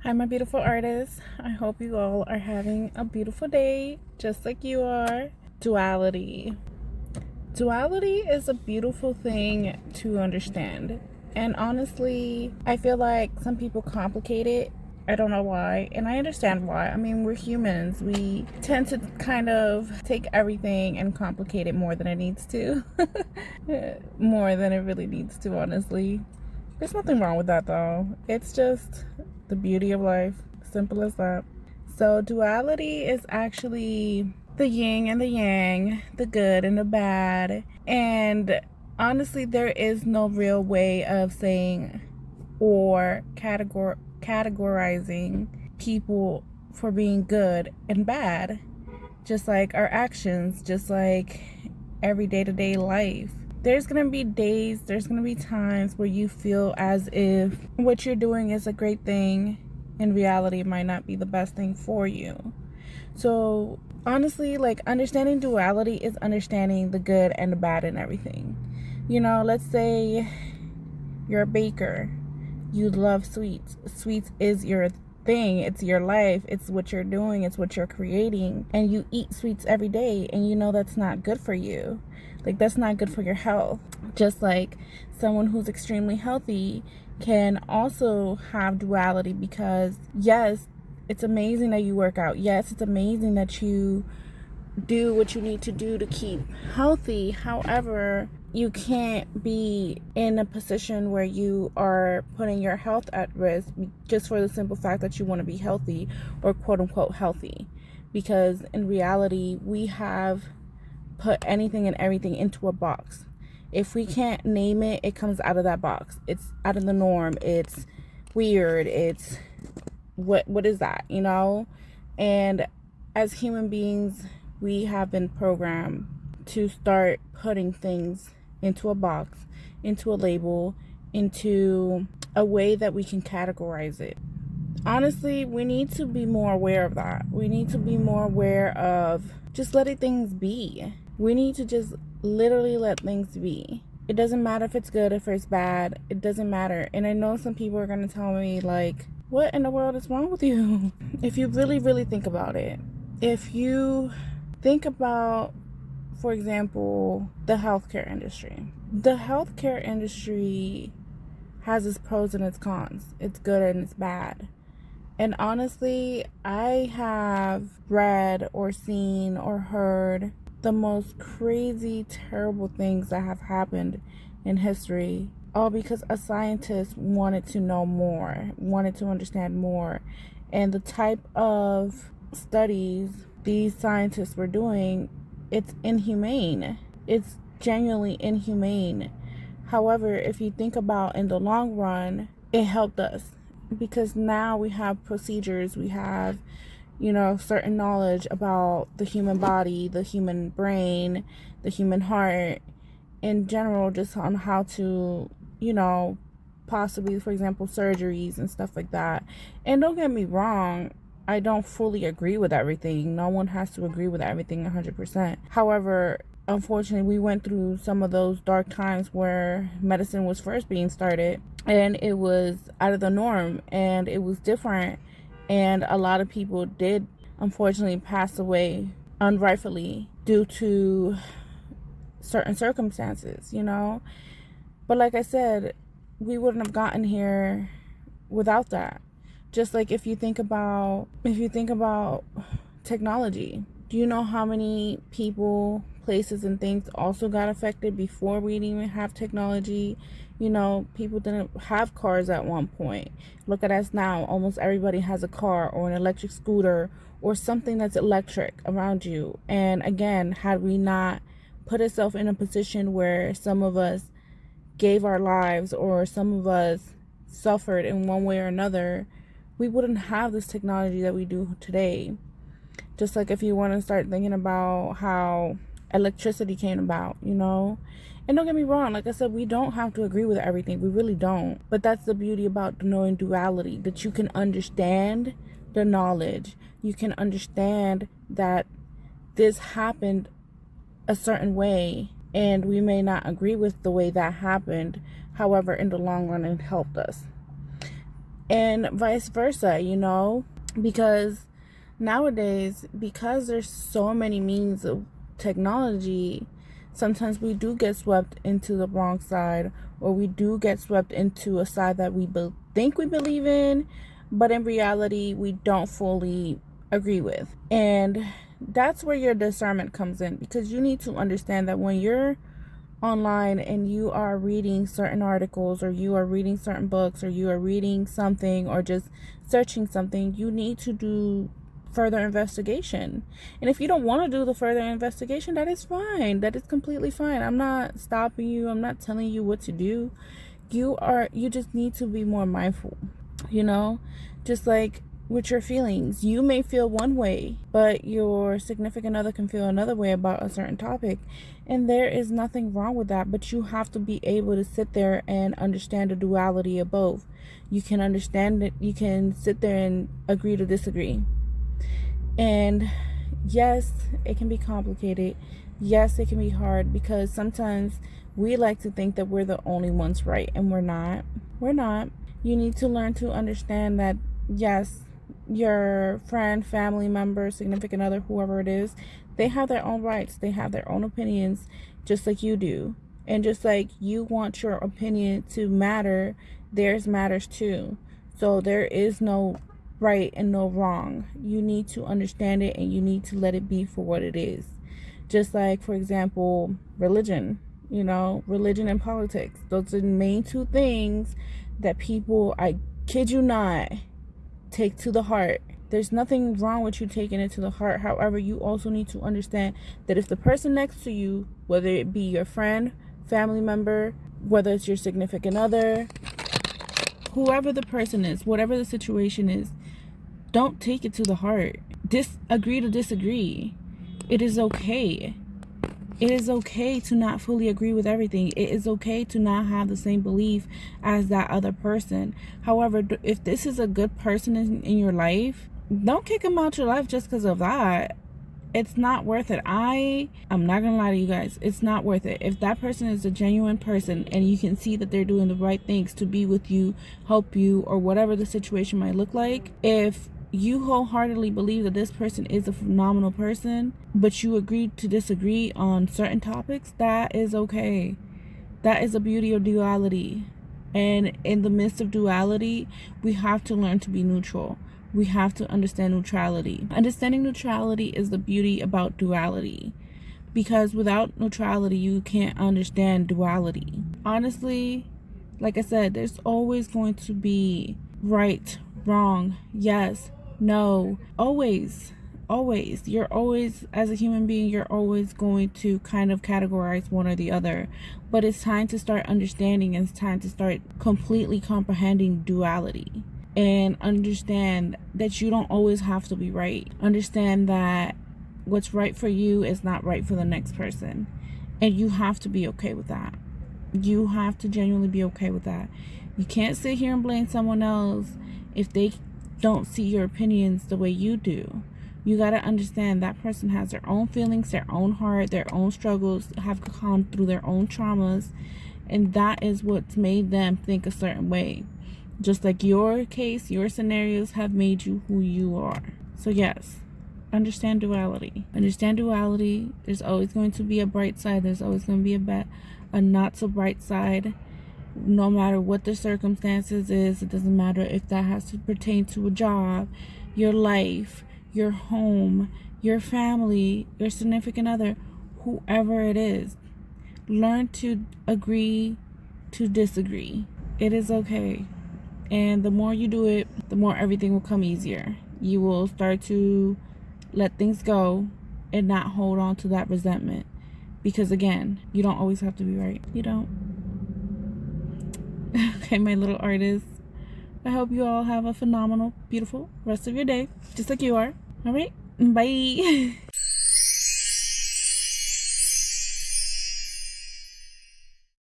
Hi, my beautiful artists. I hope you all are having a beautiful day, just like you are. Duality. Duality is a beautiful thing to understand. And honestly, I feel like some people complicate it. I don't know why, and I understand why. I mean, we're humans. We tend to kind of take everything and complicate it more than it needs to. More than it really needs to, honestly. There's nothing wrong with that though. It's just the beauty of life. Simple as that. So, duality is actually the yin and the yang, the good and the bad. And honestly, there is no real way of saying or categorizing people for being good and bad. Just like our actions, just like every day to day life. There's gonna be days, there's gonna be times where you feel as if what you're doing is a great thing. In reality, it might not be the best thing for you. So, honestly, like understanding duality is understanding the good and the bad in everything. Let's say you're a baker, you love sweets. Sweets is your thing, it's your life, it's what you're doing, it's what you're creating, and you eat sweets every day, and you know that's not good for you. Like, that's not good for your health. Just like someone who's extremely healthy can also have duality, because yes, it's amazing that you work out. Yes, it's amazing that you do what you need to do to keep healthy. However, you can't be in a position where you are putting your health at risk just for the simple fact that you want to be healthy, or quote unquote healthy. Because in reality, we have put anything and everything into a box. If we can't name it, it comes out of that box. It's out of the norm. It's weird. It's what is that, And as human beings, we have been programmed to start putting things into a box, into a label, into a way that we can categorize it. Honestly, we need to be more aware of that. We need to be more aware of just letting things be. We need to just literally let things be. It doesn't matter if it's good, if it's bad. It doesn't matter. And I know some people are going to tell me, like, what in the world is wrong with you? If you really, really think about it, if you think about, for example, the healthcare industry. The healthcare industry has its pros and its cons. It's good and it's bad. And honestly, I have read or seen or heard the most crazy, terrible things that have happened in history, all because a scientist wanted to know more, wanted to understand more. And the type of studies these scientists were doing, it's inhumane. It's genuinely inhumane. However, if you think about in the long run, it helped us, because now we have procedures, we have, certain knowledge about the human body, the human brain, the human heart, in general, just on how to, possibly, for example, surgeries and stuff like that. And don't get me wrong, I don't fully agree with everything. No one has to agree with everything 100%. However, unfortunately, we went through some of those dark times where medicine was first being started, and it was out of the norm, and it was different, and a lot of people did unfortunately pass away unrightfully due to certain circumstances, But like I said, we wouldn't have gotten here without that. Just like if you think about technology, do you know how many people, places, and things also got affected before we didn't even have technology? People didn't have cars at one point. Look at us now. Almost everybody has a car or an electric scooter or something that's electric around you. And again, had we not put ourselves in a position where some of us gave our lives, or some of us suffered in one way or another, we wouldn't have this technology that we do today. Just like if you want to start thinking about how electricity came about, And don't get me wrong, like I said, we don't have to agree with everything. We really don't. But that's the beauty about knowing duality, that you can understand the knowledge. You can understand that this happened a certain way, and we may not agree with the way that happened. However, in the long run, it helped us. and vice versa, because nowadays, because there's so many means of technology, sometimes we do get swept into the wrong side, or we do get swept into a side that we think we believe in, but in reality we don't fully agree with. And that's where your discernment comes in, because you need to understand that when you're online and you are reading certain articles, or you are reading certain books, or you are reading something, or just searching something, you need to do further investigation. And if you don't want to do the further investigation, that is fine. That is completely fine. I'm not stopping you. I'm not telling you what to do. You just need to be more mindful, just like with your feelings. You may feel one way, but your significant other can feel another way about a certain topic. And there is nothing wrong with that, but you have to be able to sit there and understand the duality of both. You can understand it. You can sit there and agree to disagree. And yes, it can be complicated. Yes, it can be hard, because sometimes we like to think that we're the only ones right, and we're not. We're not. You need to learn to understand that, yes, your friend, family member, significant other, whoever it is, they have their own rights. They have their own opinions, just like you do. And just like you want your opinion to matter, theirs matters too. So there is no right and no wrong. You need to understand it, and you need to let it be for what it is. Just like, for example, religion, religion and politics. Those are the main two things that people, I kid you not, take to the heart. There's nothing wrong with you taking it to the heart. However, you also need to understand that if the person next to you, whether it be your friend, family member, whether it's your significant other, whoever the person is, whatever the situation is, don't take it to the heart. Agree to disagree. It is okay. It is okay to not fully agree with everything. It is okay to not have the same belief as that other person. However, if this is a good person in your life, don't kick them out your life just because of that. It's not worth it. I'm not gonna lie to you guys. It's not worth it. If that person is a genuine person and you can see that they're doing the right things to be with you, help you, or whatever the situation might look like, if you wholeheartedly believe that this person is a phenomenal person, but you agree to disagree on certain topics, that is okay. That is the beauty of duality. And in the midst of duality, we have to learn to be neutral. We have to understand neutrality. Understanding neutrality is the beauty about duality, because without neutrality, you can't understand duality. Honestly, like I said, there's always going to be right, wrong, yes, no, always. You're always, as a human being, you're always going to kind of categorize one or the other. But it's time to start understanding, and it's time to start completely comprehending duality. And understand that you don't always have to be right. Understand that what's right for you is not right for the next person. And you have to be okay with that. You have to genuinely be okay with that. You can't sit here and blame someone else if they don't see your opinions the way you do. You got to understand that person has their own feelings, their own heart, their own struggles, have gone through their own traumas, and that is what's made them think a certain way. Just like your case, your scenarios have made you who you are. So yes, understand duality. Understand duality. There's always going to be a bright side. There's always going to be a not so bright side. No matter what the circumstances is, it doesn't matter if that has to pertain to a job, your life, your home, your family, your significant other, whoever it is. Learn to agree to disagree. It is okay. And the more you do it, the more everything will come easier. You will start to let things go and not hold on to that resentment. Because again, you don't always have to be right. You don't. Okay, my little artists. I hope you all have a phenomenal, beautiful rest of your day. Just like you are. All right? Bye.